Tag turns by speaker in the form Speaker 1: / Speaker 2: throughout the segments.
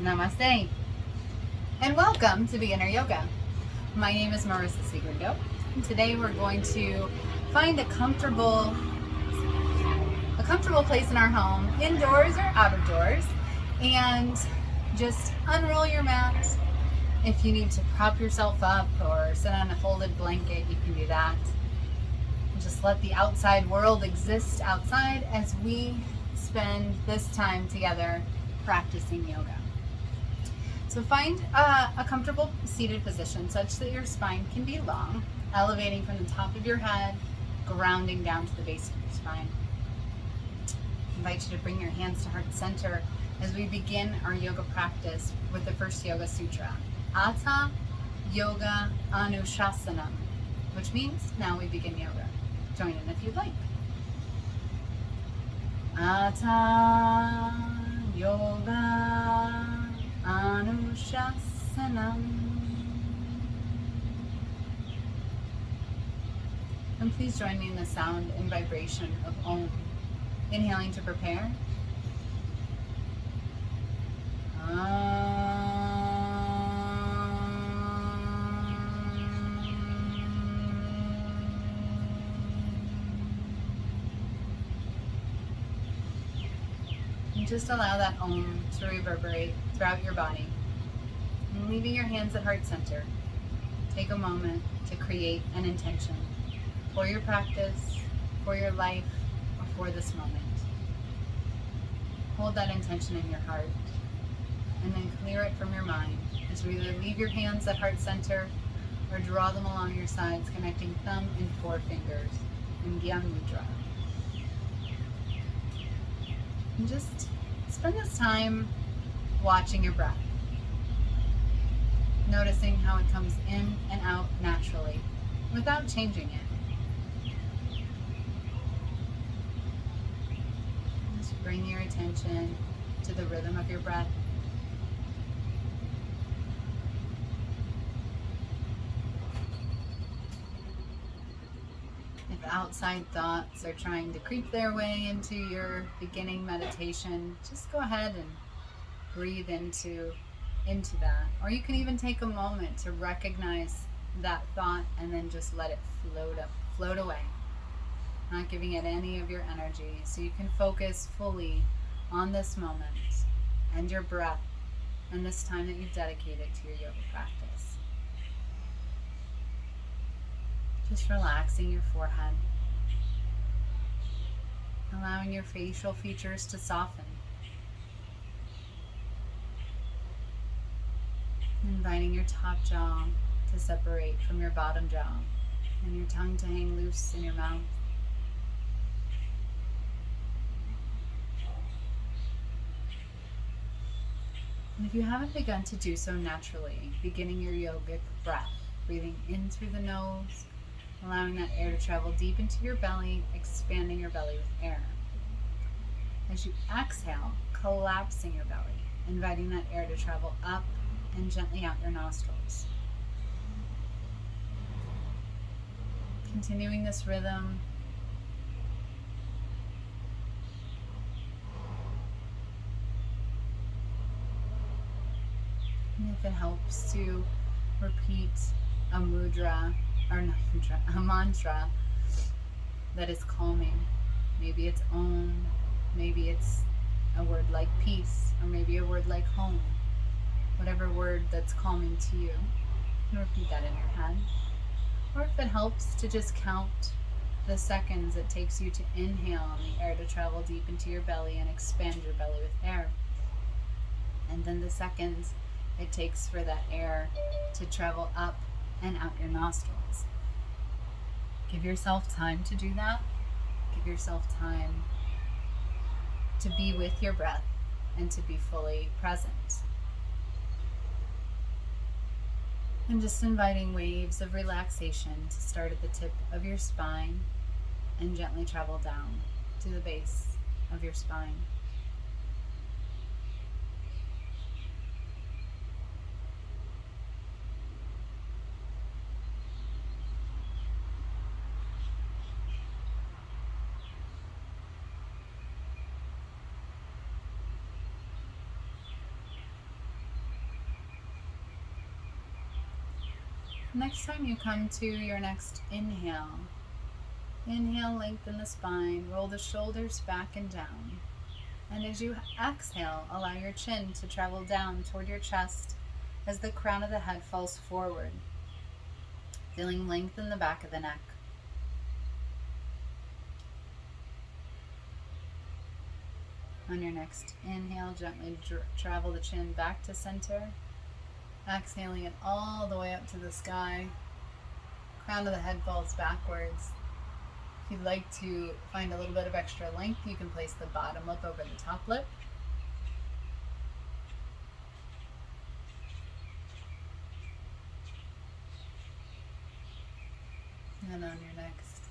Speaker 1: Namaste, and welcome to Beginner Yoga. My name is Marissa Segundo, and today we're going to find a comfortable place in our home, indoors or out of doors, and just unroll your mat. If you need to prop yourself up or sit on a folded blanket, you can do that. Just let the outside world exist outside as we spend this time together practicing yoga. So find a comfortable seated position such that your spine can be long, elevating from the top of your head, grounding down to the base of your spine. I invite you to bring your hands to heart center as we begin our yoga practice with the first Yoga Sutra, Atha Yoga Anushasanam, which means now we begin yoga. Join in if you'd like. Atha Yoga Anushasanam. And please join me in the sound and vibration of Om. Inhaling to prepare. And just allow that Om to reverberate throughout your body. And leaving your hands at heart center, take a moment to create an intention for your practice, for your life, or for this moment. Hold that intention in your heart and then clear it from your mind as you either leave your hands at heart center or draw them along your sides, connecting thumb and forefingers in Gyan Mudra. And just spend this time watching your breath, noticing how it comes in and out naturally without changing it. Just bring your attention to the rhythm of your breath. If outside thoughts are trying to creep their way into your beginning meditation, just go ahead and breathe into that. Or you can even take a moment to recognize that thought and then just let it float away. Not giving it any of your energy, so you can focus fully on this moment and your breath and this time that you've dedicated to your yoga practice. Just relaxing your forehead, allowing your facial features to soften, inviting your top jaw to separate from your bottom jaw and your tongue to hang loose in your mouth. And if you haven't begun to do so naturally, beginning your yogic breath, breathing in through the nose, allowing that air to travel deep into your belly, expanding your belly with air. As you exhale, collapsing your belly, inviting that air to travel up and gently out your nostrils. Continuing this rhythm. And if it helps to repeat a mudra, or not mudra, a mantra that is calming. Maybe it's Om, maybe it's a word like peace, or maybe a word like home. Whatever word that's calming to you, you can repeat that in your head. Or if it helps to just count the seconds it takes you to inhale and the air to travel deep into your belly and expand your belly with air. And then the seconds it takes for that air to travel up and out your nostrils. Give yourself time to do that. Give yourself time to be with your breath and to be fully present. And just inviting waves of relaxation to start at the tip of your spine and gently travel down to the base of your spine. Next time you come to your next inhale, inhale, lengthen the spine, roll the shoulders back and down. And as you exhale, allow your chin to travel down toward your chest as the crown of the head falls forward, feeling length in the back of the neck. On your next inhale, gently travel the chin back to center, exhaling it all the way up to the sky. Crown of the head falls backwards. If you'd like to find a little bit of extra length, you can place the bottom lip over the top lip. And on your next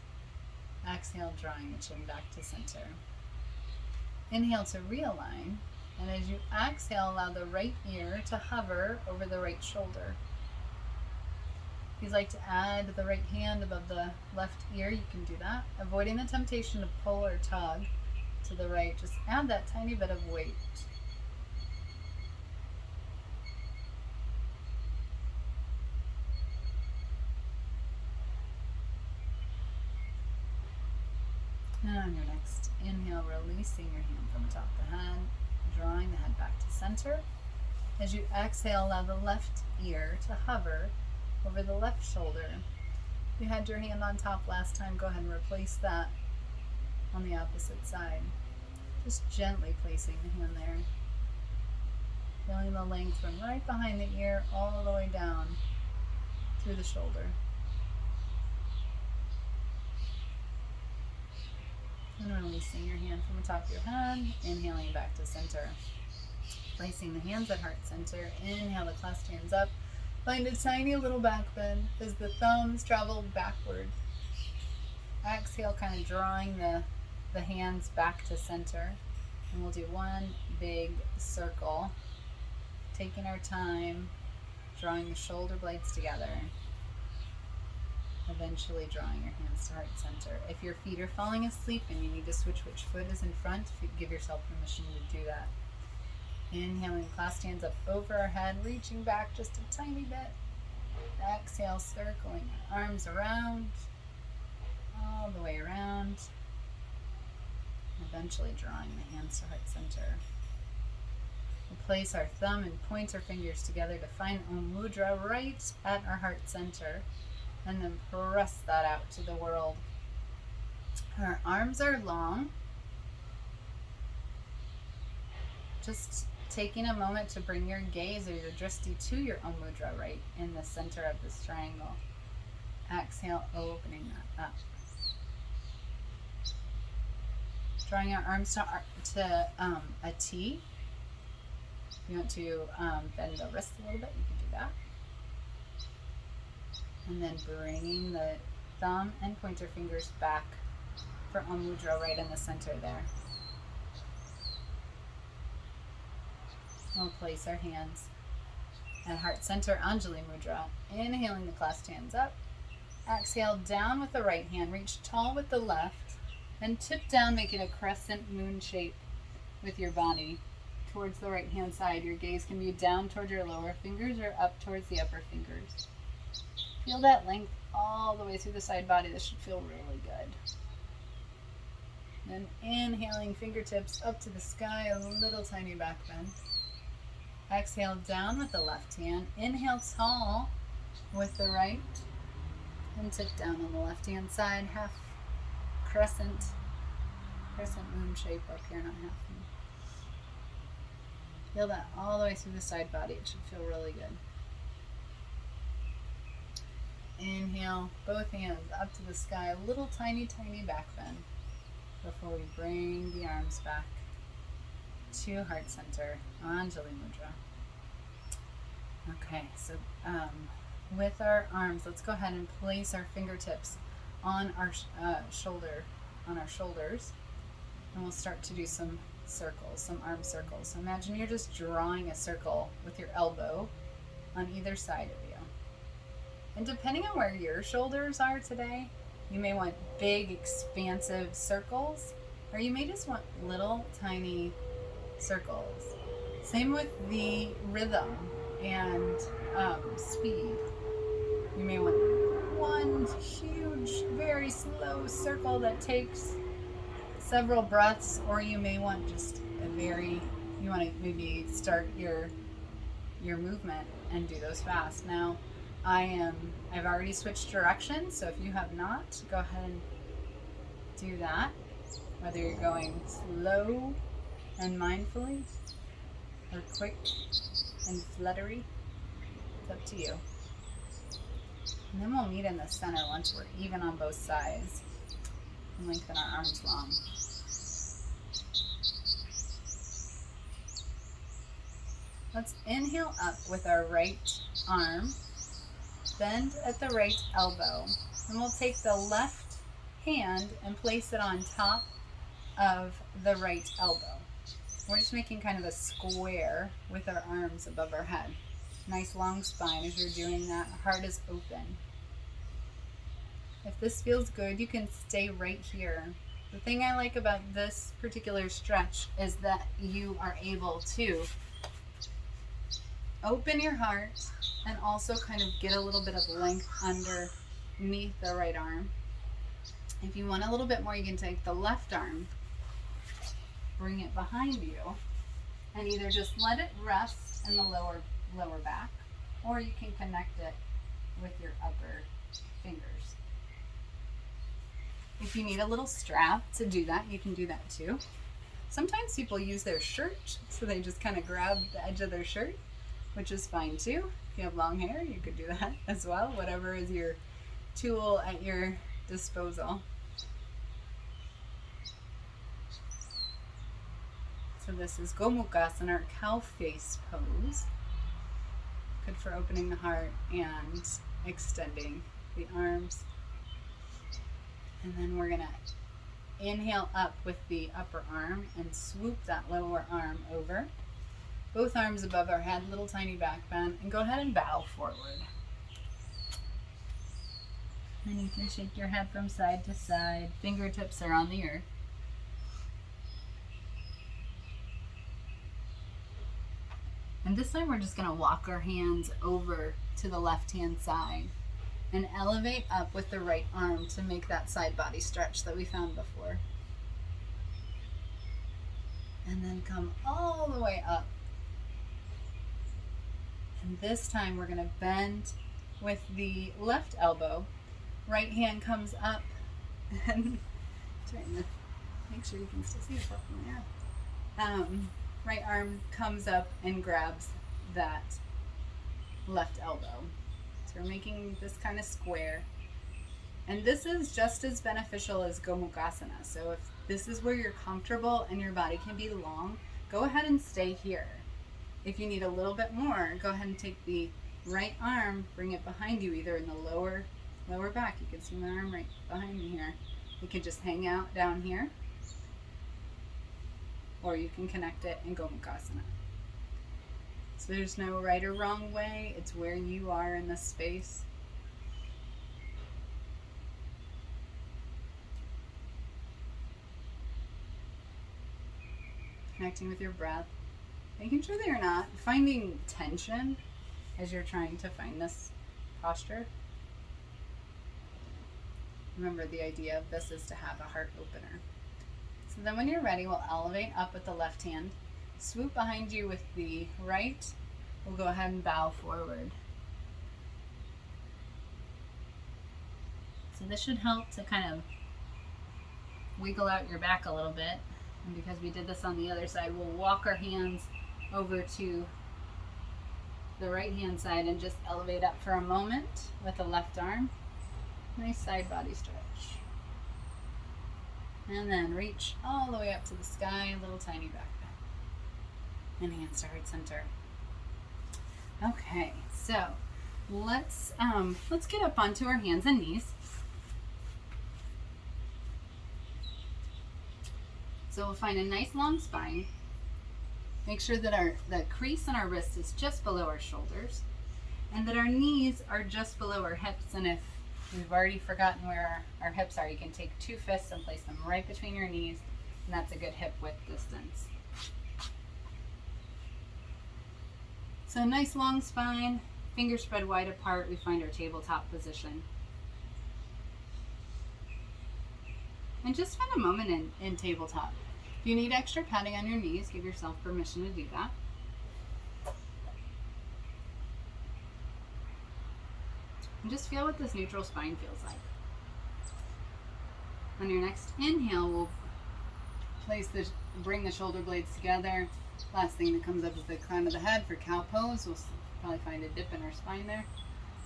Speaker 1: exhale, drawing the chin back to center. Inhale to realign, and as you exhale, allow the right ear to hover over the right shoulder. If you'd like to add the right hand above the left ear, you can do that. Avoiding the temptation to pull or tug to the right, just add that tiny bit of weight. And on your next inhale, releasing your hand from atop the head, drawing the head back to center. As you exhale, allow the left ear to hover over the left shoulder. If you had your hand on top last time, go ahead and replace that on the opposite side. Just gently placing the hand there. Feeling the length from right behind the ear all the way down through the shoulder. And releasing your hand from the top of your head, inhaling back to center. Placing the hands at heart center. Inhale the clasped hands up. Find a tiny little back bend as the thumbs travel backward. Exhale, kind of drawing the hands back to center. And we'll do one big circle. Taking our time, drawing the shoulder blades together. Eventually drawing your hands to heart center. If your feet are falling asleep and you need to switch which foot is in front, give yourself permission to do that. Inhaling, clasped hands up over our head, reaching back just a tiny bit. Exhale, circling our arms around, all the way around. Eventually drawing the hands to heart center. We'll place our thumb and pointer fingers together to find Om Mudra right at our heart center. And then press that out to the world. Our arms are long. Just taking a moment to bring your gaze or your drishti to your Om Mudra right in the center of this triangle. Exhale, opening that up. Drawing our arms to a T. If you want to bend the wrist a little bit, you can do that. And then bringing the thumb and pointer fingers back for Om Mudra right in the center there. We'll place our hands at heart center, Anjali Mudra. Inhaling the clasped hands up. Exhale, down with the right hand. Reach tall with the left. And tip down, making a crescent moon shape with your body towards the right hand side. Your gaze can be down towards your lower fingers or up towards the upper fingers. Feel that length all the way through the side body. This should feel really good. Then inhaling, fingertips up to the sky, a little tiny back bend. Exhale, down with the left hand. Inhale, tall with the right. And tip down on the left hand side, half crescent moon shape up here, not half moon. Feel that all the way through the side body. It should feel really good. Inhale, both hands up to the sky, a little tiny back bend before we bring the arms back to heart center, Anjali Mudra. Okay, so with our arms, let's go ahead and place our fingertips on our shoulders, and we'll start to do some circles, some arm circles. So imagine you're just drawing a circle with your elbow on either side of you. And depending on where your shoulders are today, you may want big, expansive circles, or you may just want little, tiny circles. Same with the rhythm and speed. You may want one huge, very slow circle that takes several breaths, or you may want just a very, you want to maybe start your movement and do those fast. Now, I've already switched directions, so if you have not, go ahead and do that. Whether you're going slow and mindfully or quick and fluttery, it's up to you. And then we'll meet in the center once we're even on both sides and lengthen our arms long. Let's inhale up with our right arm, bend at the right elbow, and we'll take the left hand and place it on top of the right elbow. We're just making kind of a square with our arms above our head. Nice long spine as you're doing that. Heart is open. If this feels good, you can stay right here. The thing I like about this particular stretch is that you are able to open your heart and also kind of get a little bit of length underneath the right arm. If you want a little bit more, you can take the left arm, bring it behind you, and either just let it rest in the lower back, or you can connect it with your upper fingers. If you need a little strap to do that, you can do that too. Sometimes people use their shirt, so they just kind of grab the edge of their shirt, which is fine too. If you have long hair, you could do that as well, whatever is your tool at your disposal. So this is Gomukhasana, our cow face pose. Good for opening the heart and extending the arms. And then we're gonna inhale up with the upper arm and swoop that lower arm over. Both arms above our head, little tiny back bend, and go ahead and bow forward. And you can shake your head from side to side. Fingertips are on the earth. And this time we're just going to walk our hands over to the left-hand side and elevate up with the right arm to make that side body stretch that we found before. And then come all the way up. And this time we're going to bend with the left elbow. Right hand comes up and trying to make sure you can still see yourself in there. Right arm comes up and grabs that left elbow. So we're making this kind of square. And this is just as beneficial as Gomukhasana. So if this is where you're comfortable and your body can be long, go ahead and stay here. If you need a little bit more, go ahead and take the right arm, bring it behind you, either in the lower back. You can see my arm right behind me here. You can just hang out down here, or you can connect it in Gomukhasana. So there's no right or wrong way. It's where you are in this space. Connecting with your breath. Making sure that you're not finding tension as you're trying to find this posture. Remember, the idea of this is to have a heart opener. So then when you're ready, we'll elevate up with the left hand, swoop behind you with the right. We'll go ahead and bow forward. So this should help to kind of wiggle out your back a little bit. And because we did this on the other side, we'll walk our hands over to the right hand side and just elevate up for a moment with the left arm. Nice side body stretch. And then reach all the way up to the sky, a little tiny back bend. And hands to heart center. Okay, so let's get up onto our hands and knees. So we'll find a nice long spine. Make sure that the crease in our wrist is just below our shoulders, and that our knees are just below our hips. And if we've already forgotten where our hips are, you can take two fists and place them right between your knees, and that's a good hip width distance. So nice long spine, Fingers spread wide apart, we find our tabletop position. And just spend a moment in tabletop. If you need extra padding on your knees, give yourself permission to do that. And just feel what this neutral spine feels like. On your next inhale, we'll bring the shoulder blades together. Last thing that comes up is the crown of the head for cow pose. We'll probably find a dip in our spine there.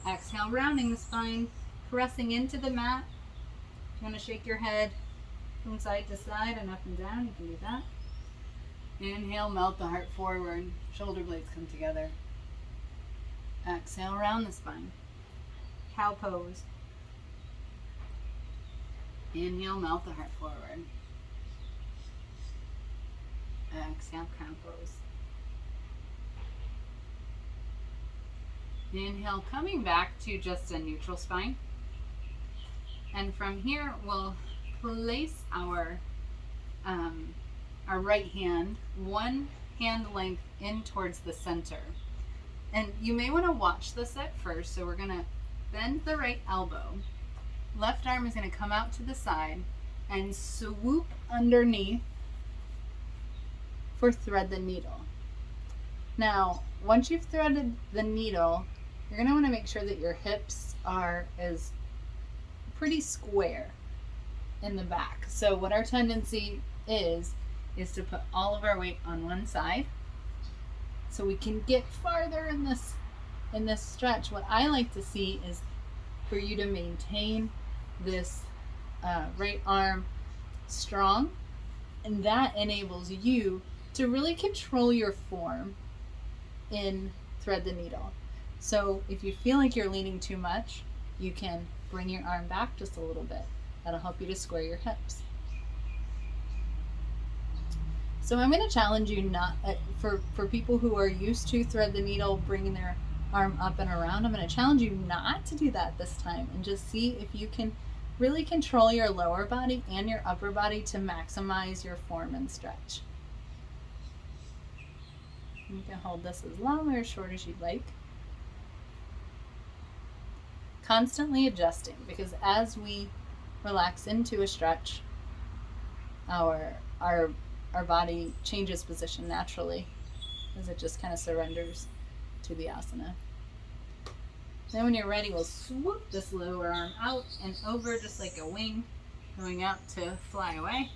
Speaker 1: Exhale, rounding the spine, pressing into the mat. If you want to shake your head from side to side and up and down, you can do that. Inhale, melt the heart forward. Shoulder blades come together. Exhale, round the spine. Cow pose. Inhale, melt the heart forward. Exhale, cow pose. Inhale, coming back to just a neutral spine. And from here, we'll place our right hand, one hand length in towards the center. And you may want to watch this at first. So we're going to bend the right elbow. Left arm is going to come out to the side and swoop underneath for thread the needle. Now, once you've threaded the needle, you're going to want to make sure that your hips are as pretty square in the back. So what our tendency is to put all of our weight on one side so we can get farther in this stretch. What I like to see is for you to maintain this right arm strong, and that enables you to really control your form in thread the needle. So if you feel like you're leaning too much, you can bring your arm back just a little bit. That'll help you to square your hips. So I'm going to challenge you not, for people who are used to thread the needle, bringing their arm up and around, I'm going to challenge you not to do that this time and just see if you can really control your lower body and your upper body to maximize your form and stretch. You can hold this as long or as short as you'd like. Constantly adjusting, because as we relax into a stretch, our body changes position naturally as it just kind of surrenders to the asana. Then when you're ready, we'll swoop this lower arm out and over just like a wing, going out to fly away.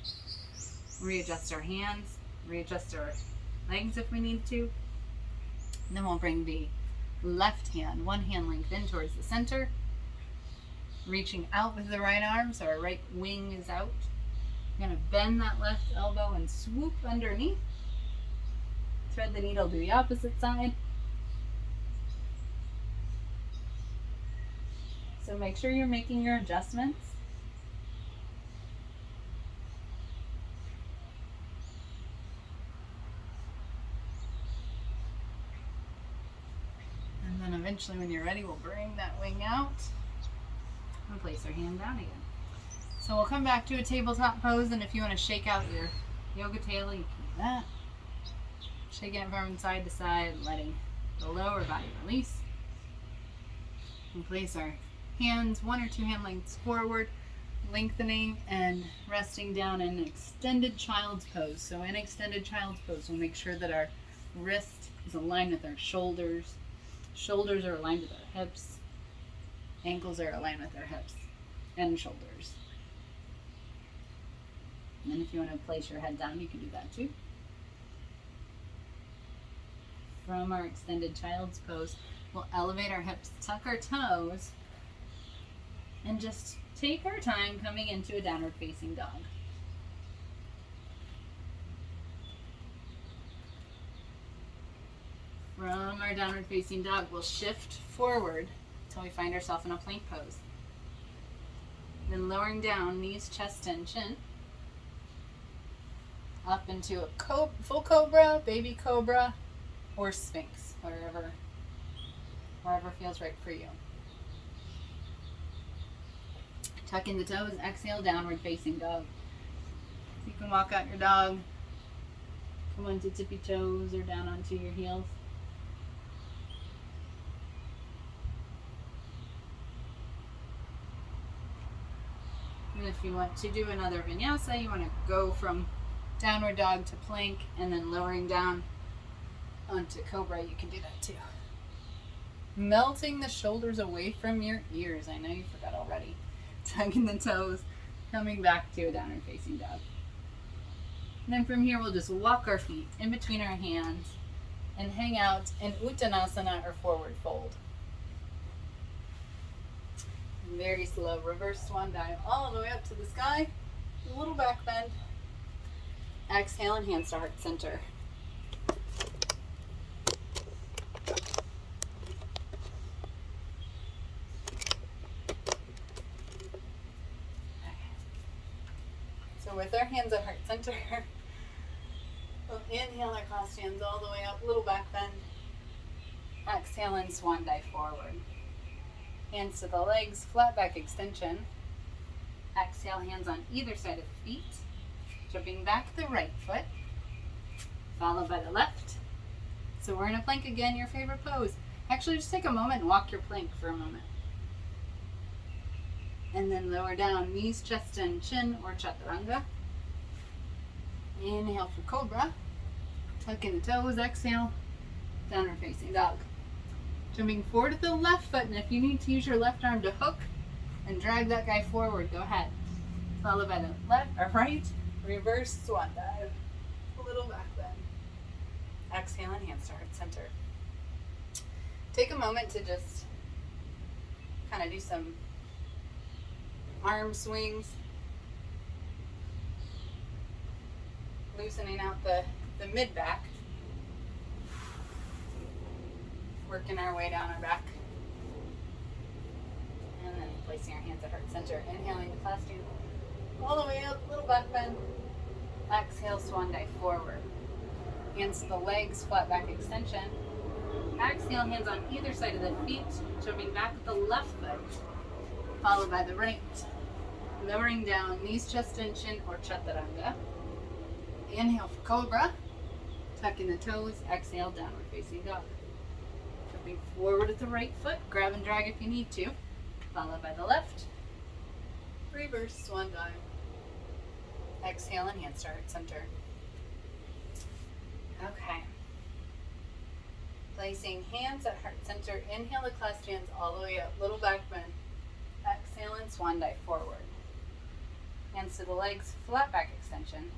Speaker 1: Readjust our hands, readjust our legs if we need to. And then we'll bring the left hand, one hand length in towards the center, reaching out with the right arm so our right wing is out. We're going to bend that left elbow and swoop underneath. Thread the needle to the opposite side. So make sure you're making your adjustments. And then eventually when you're ready, we'll bring that wing out and place our hand down again. So we'll come back to a tabletop pose, and if you want to shake out your yoga tail, you can do that. Shaking it from side to side, letting the lower body release. And place our hands one or two hand lengths forward, lengthening and resting down in extended child's pose. So in extended child's pose, we'll make sure that our wrist is aligned with our shoulders. Shoulders are aligned with our hips. Ankles are aligned with our hips and shoulders. And then if you want to place your head down, you can do that too. From our extended child's pose, we'll elevate our hips, tuck our toes, and just take our time coming into a downward facing dog. From our downward facing dog, we'll shift forward until we find ourselves in a plank pose. Then lowering down, knees, chest, and chin. Up into a full cobra, baby cobra, or sphinx, wherever feels right for you. Tuck in the toes, exhale, downward facing dog. So you can walk out your dog, come onto tippy toes or down onto your heels. And if you want to do another vinyasa, you want to go from downward dog to plank and then lowering down onto cobra, you can do that too. Melting the shoulders away from your ears. I know you forgot already. Tugging the toes, coming back to a downward facing dog. And then from here, we'll just walk our feet in between our hands and hang out in Uttanasana or forward fold. Very slow reverse swan dive all the way up to the sky. A little back bend. Exhale and hands to heart center. So with our hands at heart center, we'll inhale our crossed hands all the way up, little back bend. Exhale and swan dive forward. Hands to the legs, flat back extension. Exhale, hands on either side of the feet. Jumping back the right foot, followed by the left. So we're in a plank again, your favorite pose. Actually, just take a moment and walk your plank for a moment. And then lower down, knees, chest, and chin, or chaturanga. Inhale for cobra. Tuck in the toes, exhale, downward facing dog. Jumping forward to the left foot, and if you need to use your left arm to hook and drag that guy forward, go ahead. Followed by the left or right, reverse swan dive. A little back bend. Exhale and hands to heart center. Take a moment to just kind of do some arm swings. Loosening out the mid back. Working our way down our back. And then placing our hands at heart center. Inhaling to clasp you all the way up, little back bend. Exhale, swan dive forward. Hands to the legs, flat back extension. Exhale, hands on either side of the feet, jumping back with the left foot, followed by the right. Lowering down, knees, chest, and chin, or chaturanga. Inhale for cobra. Tucking the toes. Exhale, downward facing dog. Jumping forward with the right foot. Grab and drag if you need to. Followed by the left. Reverse swan dive. Exhale and hands to heart center. Okay. Placing hands at heart center. Inhale to clasp hands all the way up. Little back bend. Exhale and swan dive forward. Hands to the legs, flat back extension.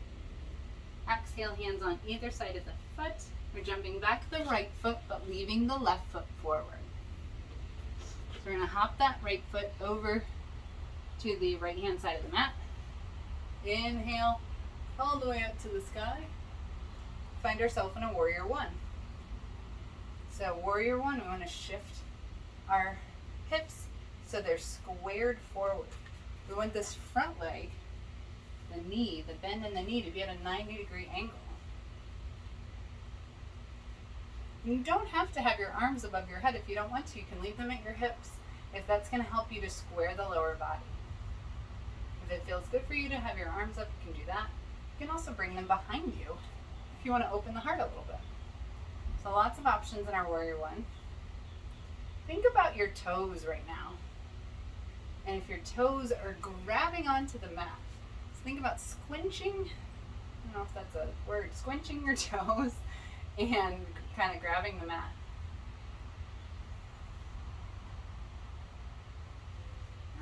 Speaker 1: Exhale, hands on either side of the foot. We're jumping back the right foot, but leaving the left foot forward. So we're going to hop that right foot over to the right hand side of the mat. Inhale, all the way up to the sky. Find ourselves in a warrior one. So warrior one, we want to shift our hips so they're squared forward. We want this front leg, the knee, the bend in the knee to be at a 90-degree angle. You don't have to have your arms above your head if you don't want to. You can leave them at your hips if that's going to help you to square the lower body. If it feels good for you to have your arms up, you can do that. You can also bring them behind you if you want to open the heart a little bit. So lots of options in our warrior one. Think about your toes right now. And if your toes are grabbing onto the mat, so think about squinching, I don't know if that's a word, squinching your toes and kind of grabbing the mat.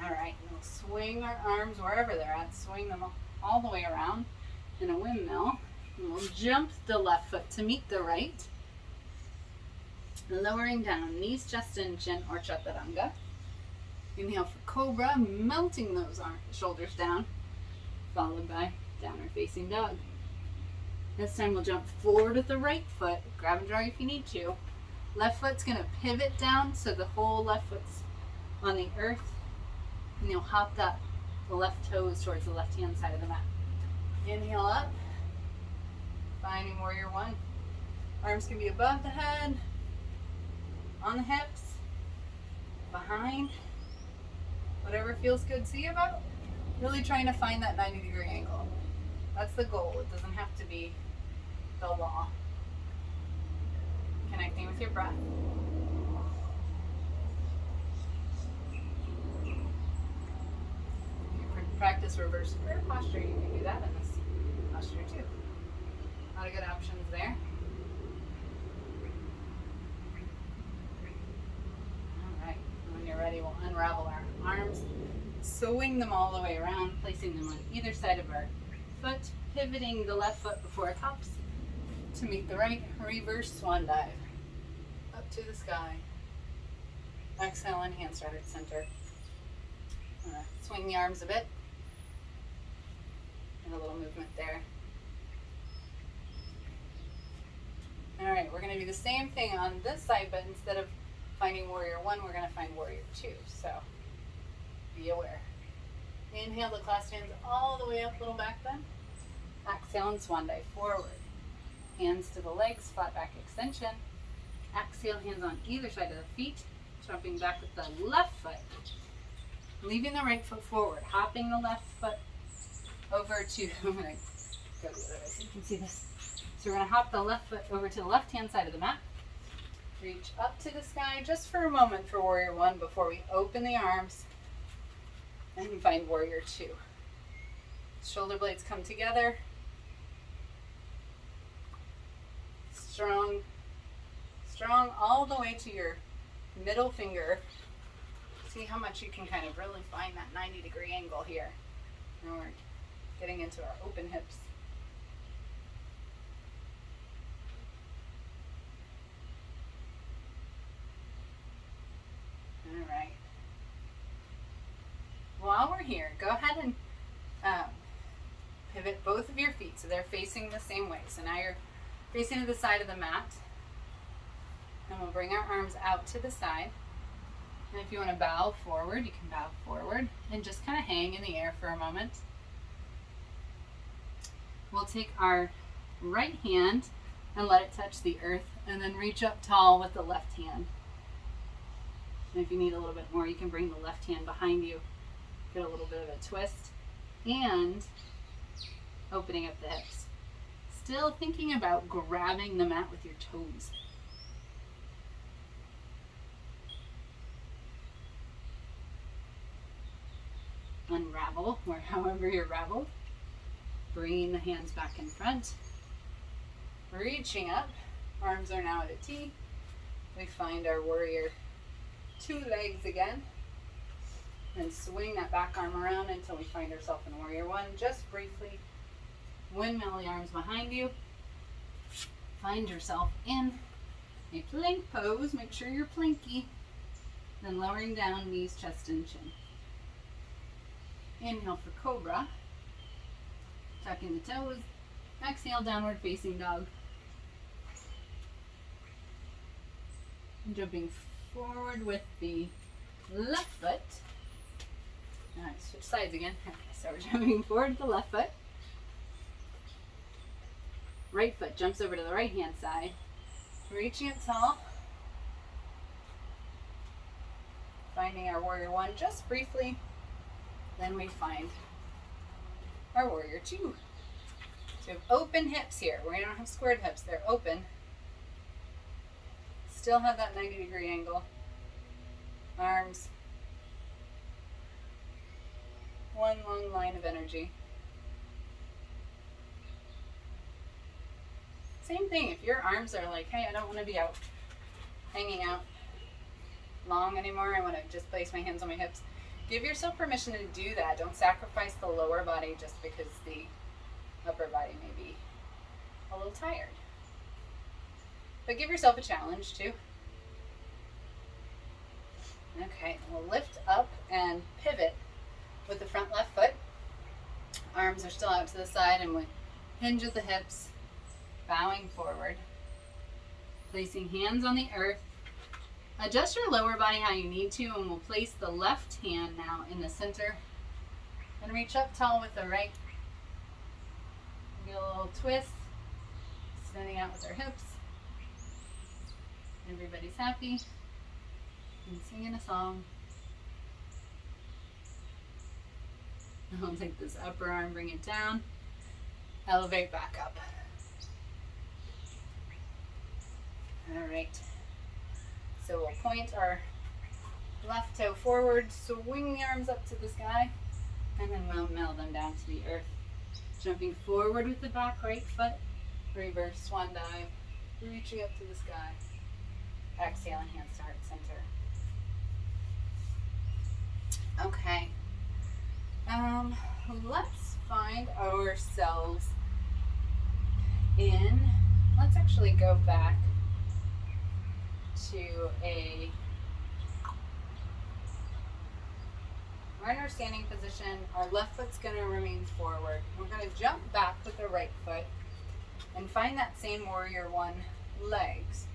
Speaker 1: All right, we'll swing our arms wherever they're at, swing them all the way around in a windmill. And we'll jump the left foot to meet the right. Lowering down, knees, chest, and chin, or chaturanga. Inhale for cobra, melting those shoulders down, followed by downward facing dog. This time we'll jump forward with the right foot, grab and drag if you need to. Left foot's going to pivot down so the whole left foot's on the earth. And you'll hop the left toes towards the left hand side of the mat. Inhale up, finding warrior one. Arms can be above the head, on the hips, behind, whatever feels good to you about. Really trying to find that 90-degree angle. That's the goal. It doesn't have to be the law. Connecting with your breath. If you're Practice reverse square posture. You can do that in this posture too. A lot of good options there. All right. When you're ready, we'll unravel our arms, swing them all the way around, placing them on either side of our foot, pivoting the left foot before it hops to meet the right. Reverse swan dive. Up to the sky. Exhale and hands start at center. Swing the arms a bit. And a little movement there. All right, we're going to do the same thing on this side, but instead of finding warrior one, we're going to find warrior two. So be aware. Inhale to clasp hands all the way up, little back bend. Exhale and swan dive forward. Hands to the legs, flat back extension. Exhale, hands on either side of the feet. Jumping back with the left foot. Leaving the right foot forward. Hopping the left foot over to, I'm going to go the other way so you can see this. So we're going to hop the left foot over to the left-hand side of the mat. Reach up to the sky just for a moment for warrior one before we open the arms and find warrior two. Shoulder blades come together. Strong all the way to your middle finger. See how much you can kind of really find that 90-degree angle here. And we're getting into our open hips. All right. While we're here, go ahead and pivot both of your feet so they're facing the same way. So now you're facing to the side of the mat. And we'll bring our arms out to the side. And if you want to bow forward, you can bow forward and just kind of hang in the air for a moment. We'll take our right hand and let it touch the earth and then reach up tall with the left hand. And if you need a little bit more, you can bring the left hand behind you, get a little bit of a twist, and opening up the hips. Still thinking about grabbing the mat with your toes. Unravel, or however you're raveled. Bringing the hands back in front. Reaching up. Arms are now at a T. We find our warrior two legs again. And swing that back arm around until we find ourselves in warrior one. Just briefly. Windmill the arms behind you. Find yourself in a plank pose. Make sure you're planky. Then lowering down, knees, chest, and chin. Inhale for cobra. Tucking the toes. Exhale, downward facing dog. And jumping forward with the left foot. All right, switch sides again. Okay, so we're jumping forward with the left foot. Right foot jumps over to the right hand side. Reaching it tall. Finding our warrior one just briefly. Then we find our warrior two. So we have open hips here. We don't have squared hips. They're open. Still have that 90-degree angle. Arms. One long line of energy. Same thing. If your arms are like, hey, I don't want to be out, hanging out long anymore. I want to just place my hands on my hips. Give yourself permission to do that. Don't sacrifice the lower body just because the upper body may be a little tired. But give yourself a challenge too. Okay, we'll lift up and pivot with the front left foot. Arms are still out to the side and we hinge at the hips, bowing forward. Placing hands on the earth. Adjust your lower body how you need to, and we'll place the left hand now in the center. And reach up tall with the right. Get a little twist. Standing out with our hips. Everybody's happy. And singing a song. I'll take this upper arm, bring it down. Elevate back up. All right. So we'll point our left toe forward, swing the arms up to the sky, And then we'll mill them down to the earth. Jumping forward with the back right foot. Reverse swan dive. Reaching up to the sky. Exhale and hands to heart center. Okay. Let's find ourselves in, let's actually go back to we're in our standing position. Our left foot's going to remain forward. We're going to jump back with the right foot and find that same warrior one legs.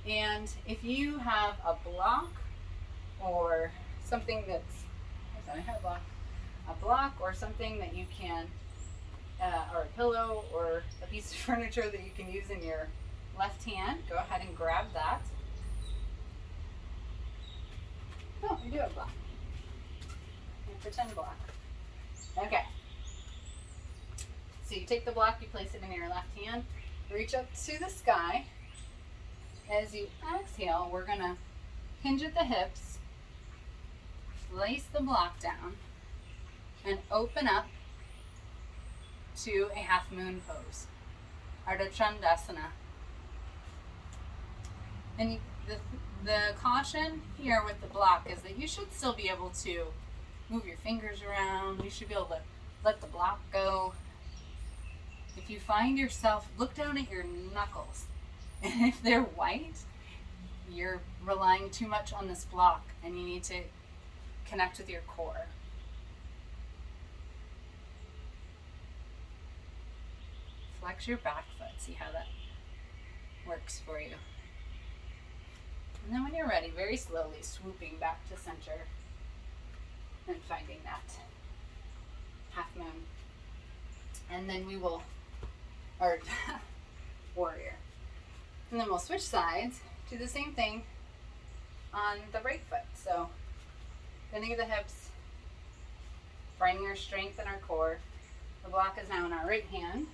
Speaker 1: And if you have a block or something that's, I have a block or something that you can, or a pillow or a piece of furniture that you can use in your left hand, go ahead and grab that. Oh, we do have block. Pretend block. Okay. So you take the block, you place it in your left hand, reach up to the sky. As you exhale, we're going to hinge at the hips, place the block down, and open up to a half moon pose, Ardha Chandrasana. And the caution here with the block is that you should still be able to move your fingers around. You should be able to let the block go. If you find yourself, look down at your knuckles. And if they're white, you're relying too much on this block and you need to connect with your core. Flex your back foot, see how that works for you. And then when you're ready, very slowly swooping back to center and finding that half moon. And then we will, or warrior. And then we'll switch sides, do the same thing on the right foot. So bending the hips, finding our strength in our core. The block is now in our right hand.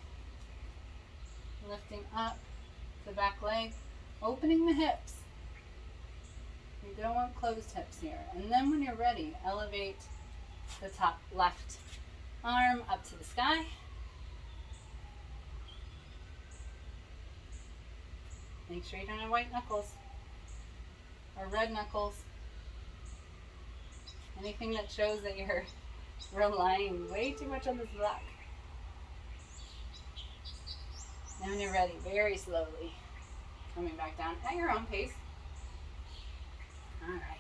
Speaker 1: Lifting up the back leg, opening the hips. You don't want closed hips here. And then when you're ready, elevate the top left arm up to the sky. Make sure you don't have white knuckles or red knuckles. Anything that shows that you're relying way too much on this block. And when you're ready, very slowly coming back down at your own pace. All right.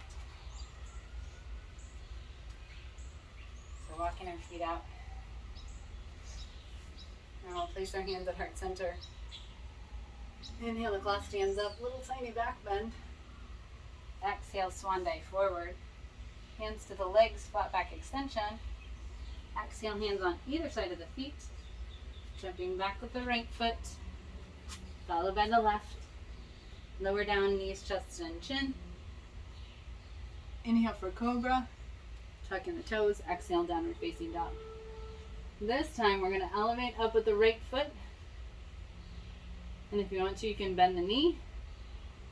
Speaker 1: So walking our feet out. And we'll place our hands at heart center. Inhale, the claw stands up, little tiny back bend. Exhale, swan dive forward. Hands to the legs, flat back extension. Exhale, hands on either side of the feet. Jumping back with the right foot, followed by the left. Lower down, knees, chest, and chin. Inhale for cobra. Tuck in the toes. Exhale, downward facing dog. This time, we're going to elevate up with the right foot. And if you want to, you can bend the knee.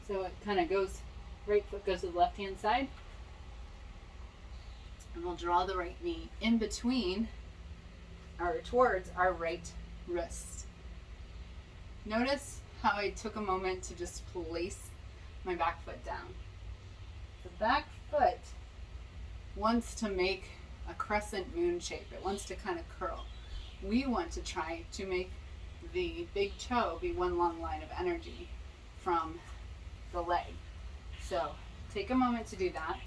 Speaker 1: So it kind of goes, right foot goes to the left hand side. And we'll draw the right knee in between, or towards our right wrist. Notice how I took a moment to just place my back foot down. The back foot wants to make a crescent moon shape. It wants to kind of curl. We want to try to make the big toe be one long line of energy from the leg. So take a moment to do that.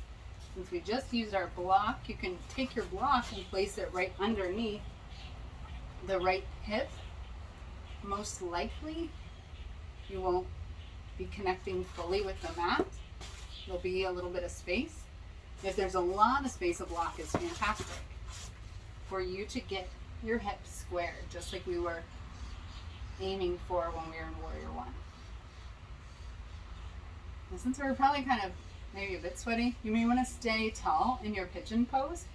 Speaker 1: Since we just used our block, you can take your block and place it right underneath the right hip. Most likely you won't be connecting fully with the mat. There'll be a little bit of space. If there's a lot of space, a block is fantastic for you to get your hips squared, just like we were aiming for when we were in Warrior One. And since we're probably kind of maybe a bit sweaty, you may want to stay tall in your pigeon pose.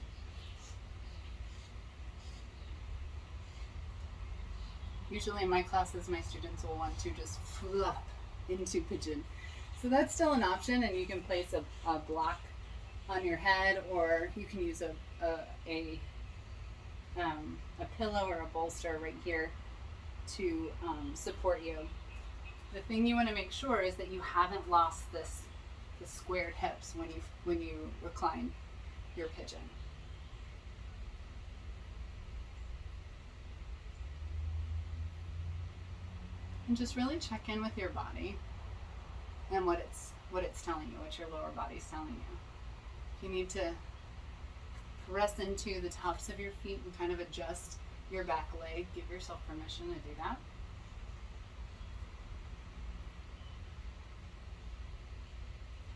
Speaker 1: Usually in my classes, my students will want to just flop into pigeon. So that's still an option, and you can place a block on your head, or you can use a pillow or a bolster right here to support you. The thing you want to make sure is that you haven't lost the squared hips when you recline your pigeon. And just really check in with your body and what it's telling you, what your lower body's telling you. If you need to press into the tops of your feet and kind of adjust your back leg, give yourself permission to do that.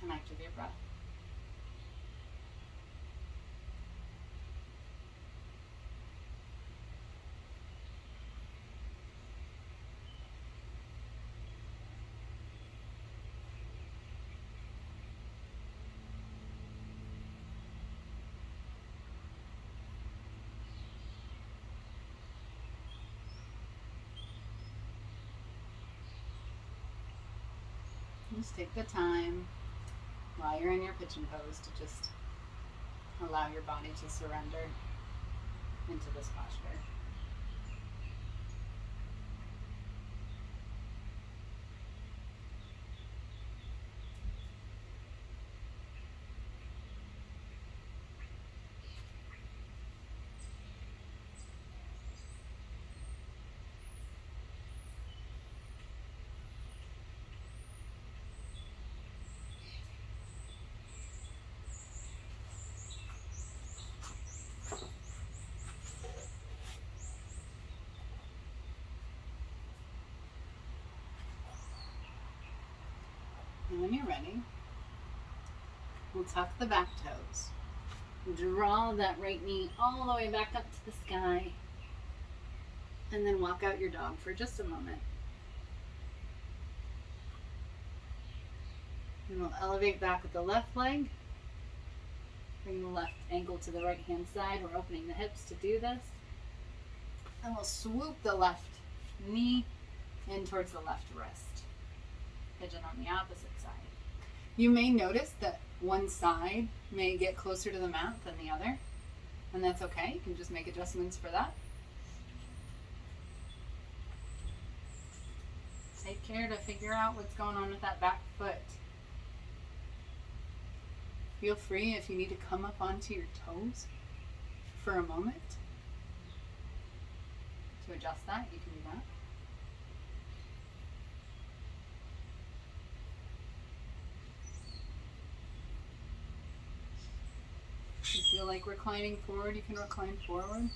Speaker 1: Connect with your breath. Just take the time while you're in your pigeon pose to just allow your body to surrender into this posture. And when you're ready, we'll tuck the back toes. Draw that right knee all the way back up to the sky. And then walk out your dog for just a moment. And we'll elevate back with the left leg. Bring the left ankle to the right hand side. We're opening the hips to do this. And we'll swoop the left knee in towards the left wrist. Pigeon on the opposite side. You may notice that one side may get closer to the mat than the other, and that's okay. You can just make adjustments for that. Take care to figure out what's going on with that back foot. Feel free, if you need to come up onto your toes for a moment to adjust that, you can do that. If you feel like reclining forward, you can recline forward.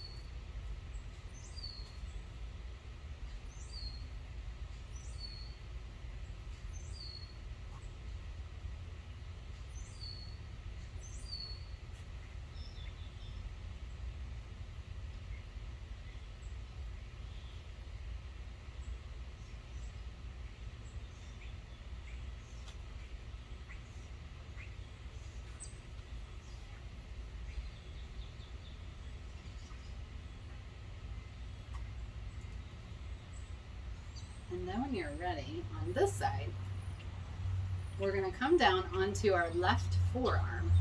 Speaker 1: And then when you're ready, on this side, we're going to come down onto our left forearm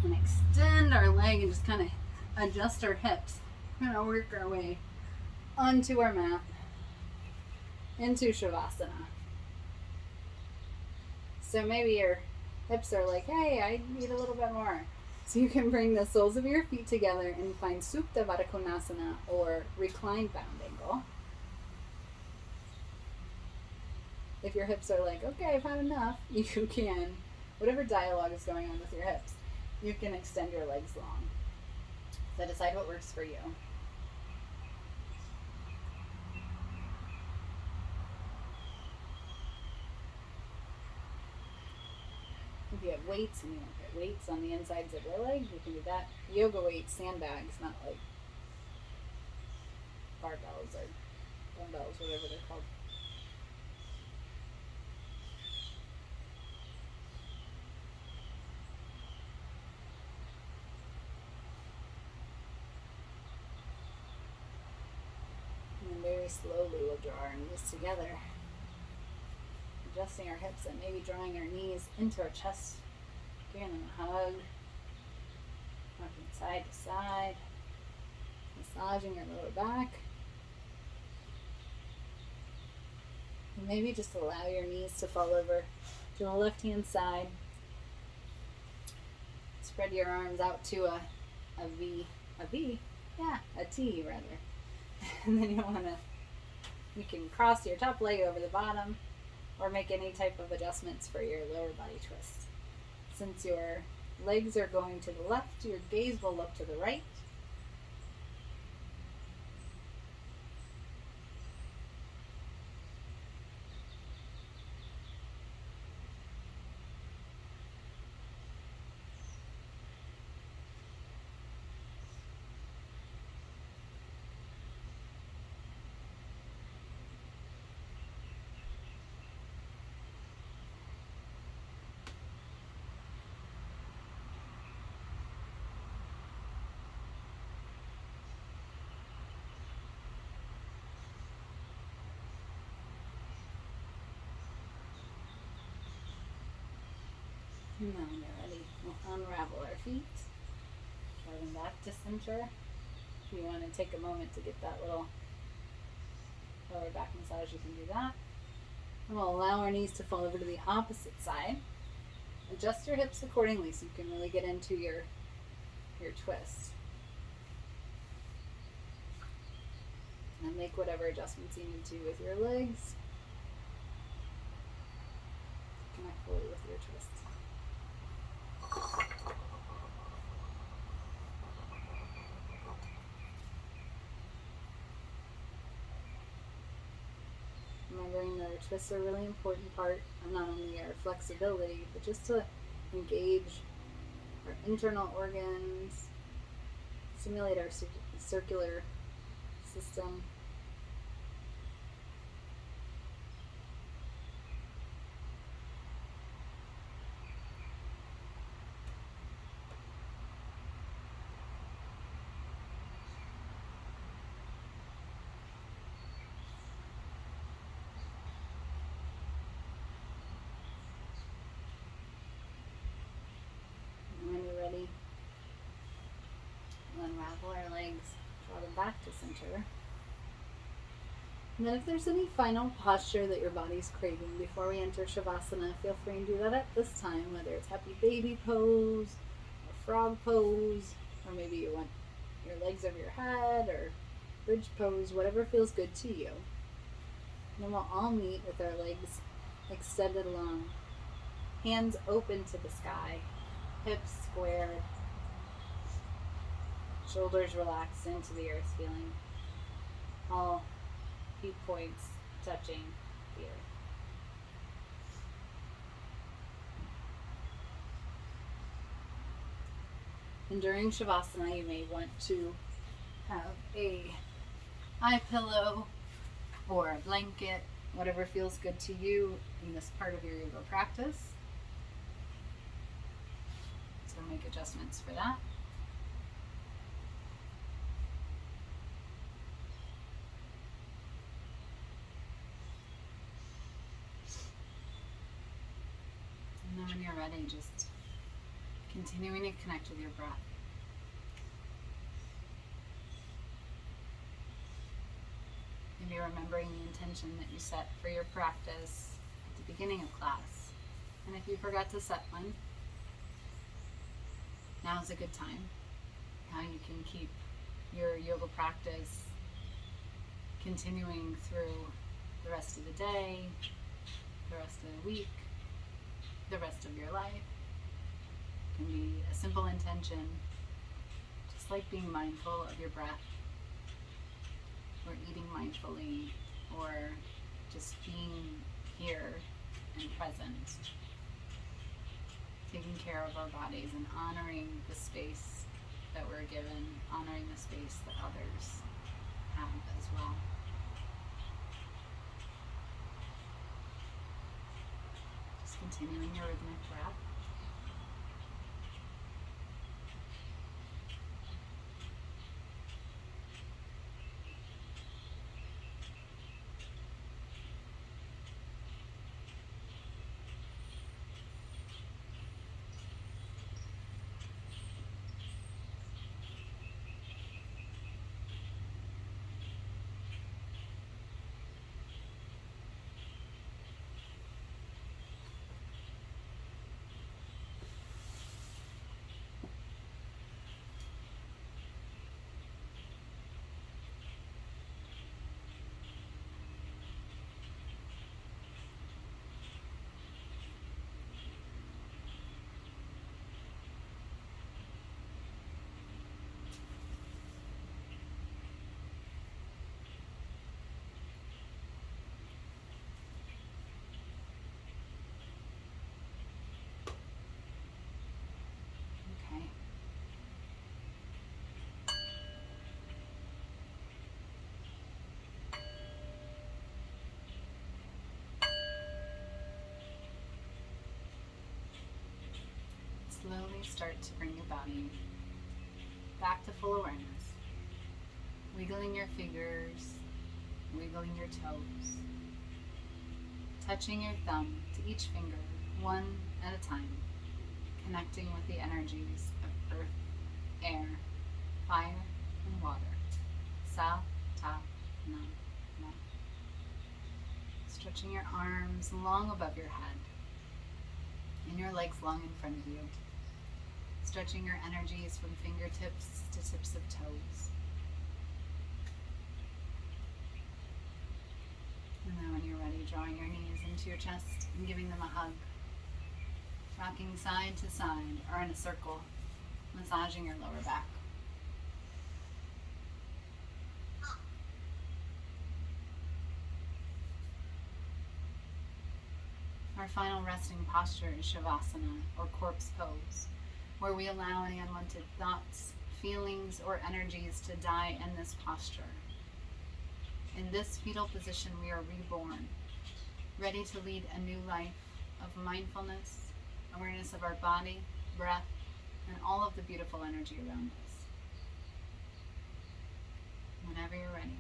Speaker 1: and extend our leg and just kind of adjust our hips. We're going to work our way onto our mat, into Shavasana. So maybe your hips are like, hey, I need a little bit more. So you can bring the soles of your feet together and find Supta Baddha Konasana, or reclined bound angle. If your hips are like, okay, I've had enough, you can, whatever dialogue is going on with your hips, you can extend your legs long. So decide what works for you. If you have weights and you want to put weights on the insides of your legs, you can do that. Yoga weights, sandbags, not like barbells or dumbbells, whatever they're called. And then very slowly we'll draw our knees together, adjusting our hips and maybe drawing our knees into our chest Giving them a hug, rocking side to side, massaging your lower back. And maybe just allow your knees to fall over to the left hand side. Spread your arms out to a V. A V? Yeah, a T rather. And then you can cross your top leg over the bottom or make any type of adjustments for your lower body twist. Since your legs are going to the left, your gaze will look to the right. And now when you're ready, we'll unravel our feet. Draw them back to center. If you want to take a moment to get that little lower back massage, you can do that. And we'll allow our knees to fall over to the opposite side. Adjust your hips accordingly so you can really get into your twist. And make whatever adjustments you need to with your legs. Connect fully with your twists. Remembering that our twists are a really important part of not only our flexibility, but just to engage our internal organs, stimulate our circular system. Unravel our legs, draw them back to center. And then if there's any final posture that your body's craving before we enter Shavasana, feel free to do that at this time, whether it's happy baby pose, or frog pose, or maybe you want your legs over your head, or bridge pose, whatever feels good to you. And then we'll all meet with our legs extended long, hands open to the sky, hips squared, shoulders relaxed into the earth, feeling all feet points touching the earth. And during Shavasana, you may want to have a eye pillow or a blanket, whatever feels good to you in this part of your yoga practice. So make adjustments for that. And then when you're ready, just continuing to connect with your breath. Maybe remembering the intention that you set for your practice at the beginning of class. And if you forgot to set one, now's a good time. How you can keep your yoga practice continuing through the rest of the day, the rest of the week, the rest of your life. It can be a simple intention, just like being mindful of your breath, or eating mindfully, or just being here and present, taking care of our bodies and honoring the space that we're given, honoring the space that others have as well. Just continuing your rhythmic breath. slowly start to bring your body back to full awareness, wiggling your fingers, wiggling your toes, touching your thumb to each finger, one at a time, connecting with the energies of earth, air, fire, and water. Sa, ta, na, na. Stretching your arms long above your head and your legs long in front of you. Stretching your energies from fingertips to tips of toes. And then when you're ready, drawing your knees into your chest and giving them a hug. Rocking side to side or in a circle, massaging your lower back. Our final resting posture is Shavasana, or corpse pose, where we allow any unwanted thoughts, feelings, or energies to die in this posture. In this fetal position, we are reborn, ready to lead a new life of mindfulness, awareness of our body, breath, and all of the beautiful energy around us. Whenever you're ready,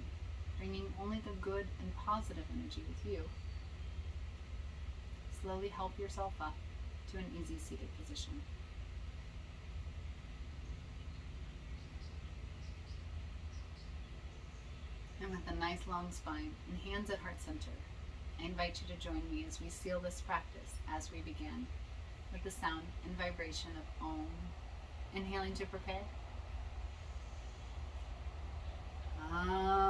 Speaker 1: bringing only the good and positive energy with you, slowly help yourself up to an easy seated position. And with a nice long spine and hands at heart center, I invite you to join me as we seal this practice as we begin with the sound and vibration of Om. Inhaling to prepare. Om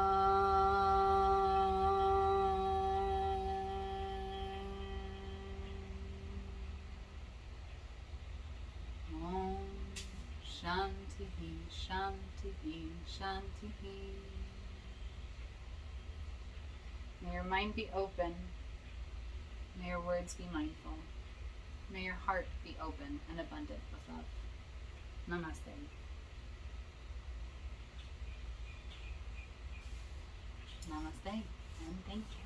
Speaker 1: Shanti Shanti Shanti. May your mind be open. May your words be mindful. May your heart be open and abundant with love. Namaste. Namaste and thank you.